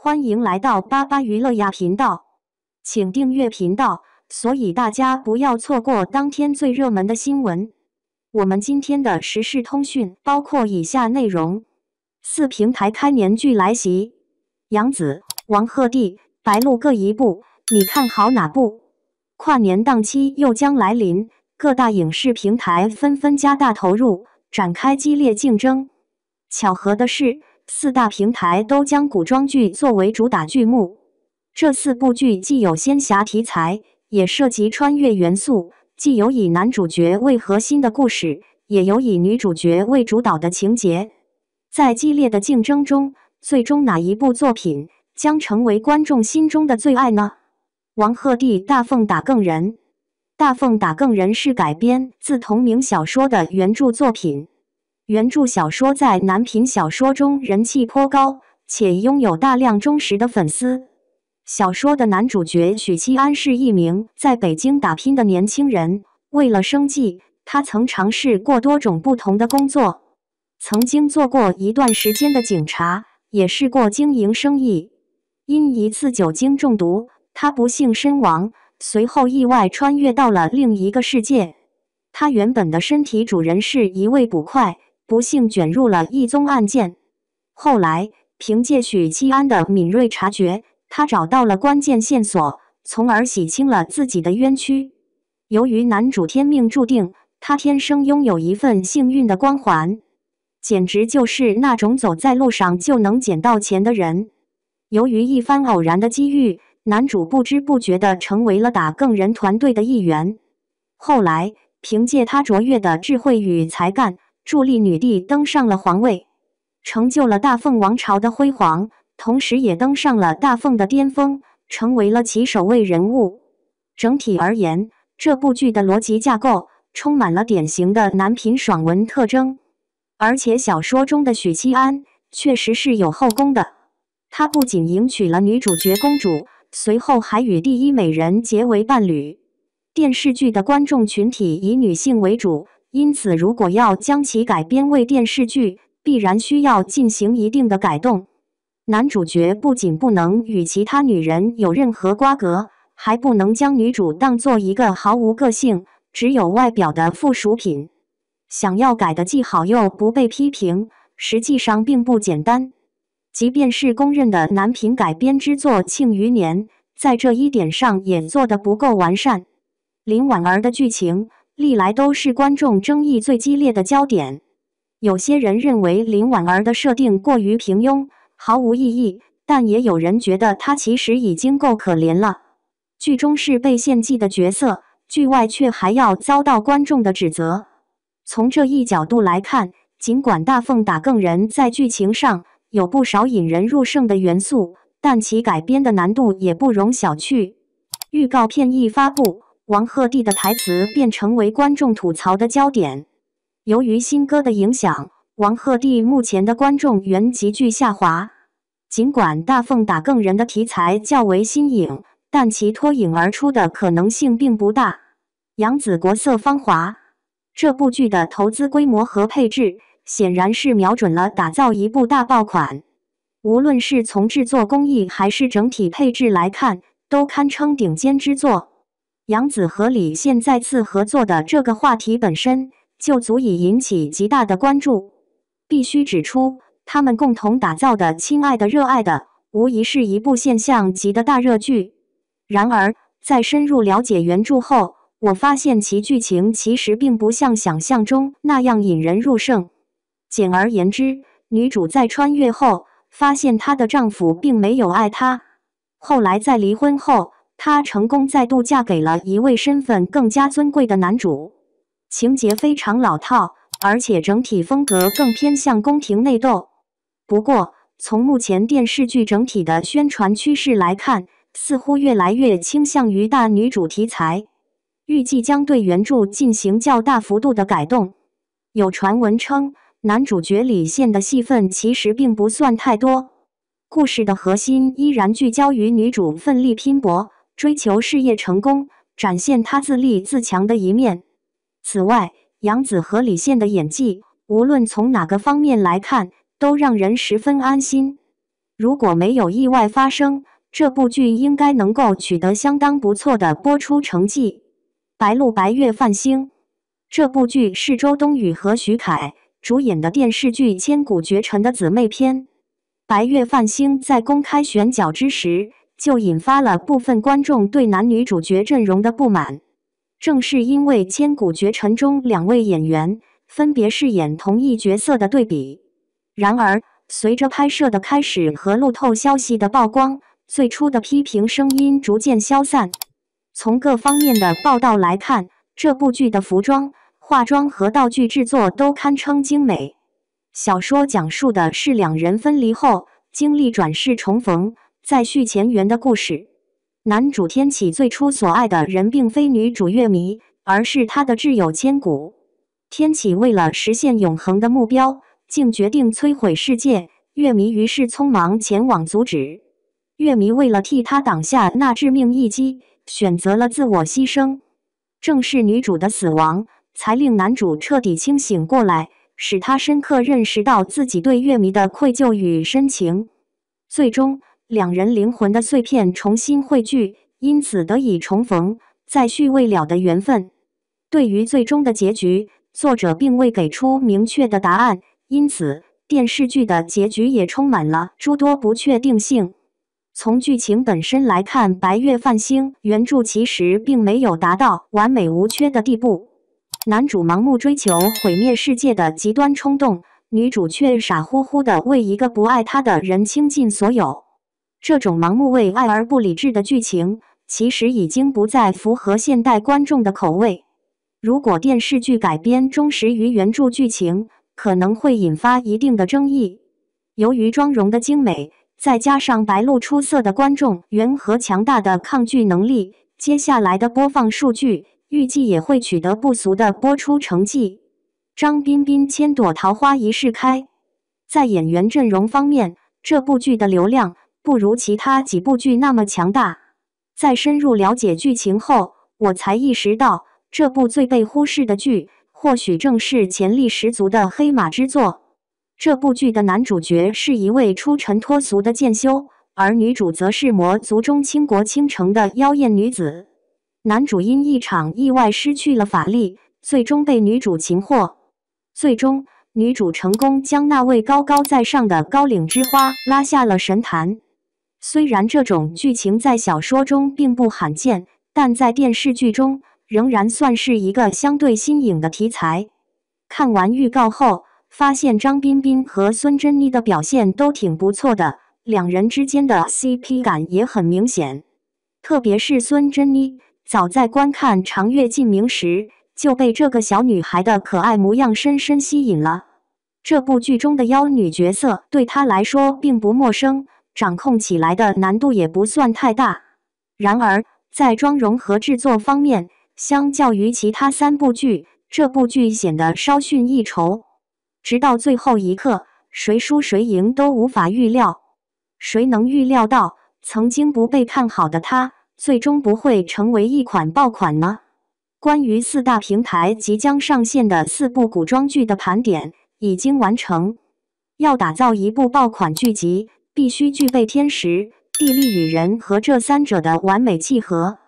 欢迎来到巴巴娱乐呀频道，请订阅频道，所以大家不要错过当天最热门的新闻。我们今天的时事通讯包括以下内容：4平台开年剧来袭，杨紫、王鹤棣、白鹿各一部，你看好哪部？跨年档期又将来临，各大影视平台纷纷加大投入，展开激烈竞争。巧合的是，4大平台都将古装剧作为主打剧目。这4部剧既有仙侠题材，也涉及穿越元素，既有以男主角为核心的故事，也有以女主角为主导的情节。在激烈的竞争中，最终哪一部作品将成为观众心中的最爱呢？王鹤棣《大凤打更人》。《大凤打更人》是改编自同名小说的原著作品。原著小说在男频小说中人气颇高，且拥有大量忠实的粉丝。小说的男主角许七安是一名在北京打拼的年轻人，为了生计，他曾尝试过多种不同的工作，曾经做过一段时间的警察，也试过经营生意。因一次酒精中毒，他不幸身亡，随后意外穿越到了另一个世界。他原本的身体主人是一位捕快，不幸卷入了一宗案件。后来，凭借许七安的敏锐察觉，他找到了关键线索，从而洗清了自己的冤屈。由于男主天命注定，他天生拥有一份幸运的光环，简直就是那种走在路上就能捡到钱的人。由于一番偶然的机遇，男主不知不觉地成为了打更人团队的一员。后来，凭借他卓越的智慧与才干，助力女帝登上了皇位，成就了大凤王朝的辉煌，同时也登上了大凤的巅峰，成为了其首位人物。整体而言，这部剧的逻辑架构充满了典型的男频爽文特征，而且小说中的许七安确实是有后宫的。他不仅迎娶了女主角公主，随后还与第一美人结为伴侣。电视剧的观众群体以女性为主，因此如果要将其改编为电视剧，必然需要进行一定的改动。男主角不仅不能与其他女人有任何瓜葛，还不能将女主当做一个毫无个性、只有外表的附属品。想要改得既好又不被批评，实际上并不简单。即便是公认的男频改编之作《庆余年》，在这一点上也做得不够完善。林婉儿的剧情历来都是观众争议最激烈的焦点。有些人认为林婉儿的设定过于平庸，毫无意义，但也有人觉得她其实已经够可怜了。剧中是被献祭的角色，剧外却还要遭到观众的指责。从这一角度来看，尽管《大凤打更人》在剧情上有不少引人入胜的元素，但其改编的难度也不容小觑。预告片一发布，王鹤棣的台词便成为观众吐槽的焦点。由于新歌的影响，王鹤棣目前的观众缘急剧下滑。尽管《大凤打更人》的题材较为新颖，但其脱颖而出的可能性并不大。杨紫国色芳华，这部剧的投资规模和配置显然是瞄准了打造一部大爆款。无论是从制作工艺还是整体配置来看，都堪称顶尖之作。杨紫和李现再次合作的这个话题本身就足以引起极大的关注。必须指出，他们共同打造的《亲爱的热爱的》无疑是一部现象级的大热剧。然而，在深入了解原著后，我发现其剧情其实并不像想象中那样引人入胜。简而言之，女主在穿越后发现她的丈夫并没有爱她，后来在离婚后，她成功再度嫁给了一位身份更加尊贵的男主。情节非常老套，而且整体风格更偏向宫廷内斗。不过，从目前电视剧整体的宣传趋势来看，似乎越来越倾向于大女主题材，预计将对原著进行较大幅度的改动。有传闻称，男主角李现的戏份其实并不算太多，故事的核心依然聚焦于女主奋力拼搏，追求事业成功，展现她自立自强的一面。此外，杨紫和李现的演技，无论从哪个方面来看，都让人十分安心。如果没有意外发生，这部剧应该能够取得相当不错的播出成绩。白鹿白月泛星这部剧是周冬雨和徐凯主演的电视剧《千古绝尘》的姊妹篇。白月泛星在公开选角之时，就引发了部分观众对男女主角阵容的不满。正是因为《千古绝尘》中2位演员分别饰演同一角色的对比。然而，随着拍摄的开始和路透消息的曝光，最初的批评声音逐渐消散。从各方面的报道来看，这部剧的服装、化妆和道具制作都堪称精美。小说讲述的是2人分离后经历转世重逢，再续前缘的故事。男主天启最初所爱的人并非女主月迷，而是他的挚友千古。天启为了实现永恒的目标，竟决定摧毁世界，月迷于是匆忙前往阻止。月迷为了替他挡下那致命一击，选择了自我牺牲。正是女主的死亡，才令男主彻底清醒过来，使他深刻认识到自己对月迷的愧疚与深情。最终，2人灵魂的碎片重新汇聚，因此得以重逢，再续未了的缘分。对于最终的结局，作者并未给出明确的答案，因此电视剧的结局也充满了诸多不确定性。从剧情本身来看，《白月泛星》原著其实并没有达到完美无缺的地步。男主盲目追求毁灭世界的极端冲动，女主却傻乎乎地为一个不爱她的人倾尽所有。这种盲目为爱而不理智的剧情，其实已经不再符合现代观众的口味。如果电视剧改编忠实于原著剧情，可能会引发一定的争议。由于妆容的精美，再加上白鹿出色的观众缘和强大的抗拒能力，接下来的播放数据预计也会取得不俗的播出成绩。张彬彬千朵桃花一世开。在演员阵容方面，这部剧的流量不如其他几部剧那么强大。在深入了解剧情后，我才意识到，这部最被忽视的剧，或许正是潜力十足的黑马之作。这部剧的男主角是一位出尘脱俗的剑修，而女主则是魔族中倾国倾城的妖艳女子。男主因一场意外失去了法力，最终被女主擒获。最终，女主成功将那位高高在上的高岭之花拉下了神坛。虽然这种剧情在小说中并不罕见，但在电视剧中仍然算是一个相对新颖的题材。看完预告后，发现张彬彬和孙珍妮的表现都挺不错的，2人之间的 CP 感也很明显。特别是孙珍妮，早在观看《长月烬明》时，就被这个小女孩的可爱模样深深吸引了。这部剧中的妖女角色对她来说并不陌生，掌控起来的难度也不算太大。然而，在妆容和制作方面，相较于其他3部剧，这部剧显得稍逊一筹。直到最后一刻，谁输谁赢都无法预料。谁能预料到，曾经不被看好的它，最终不会成为一款爆款呢？关于4大平台即将上线的4部古装剧的盘点已经完成。要打造一部爆款剧集，必须具备天时、地利与人和这3者的完美契合。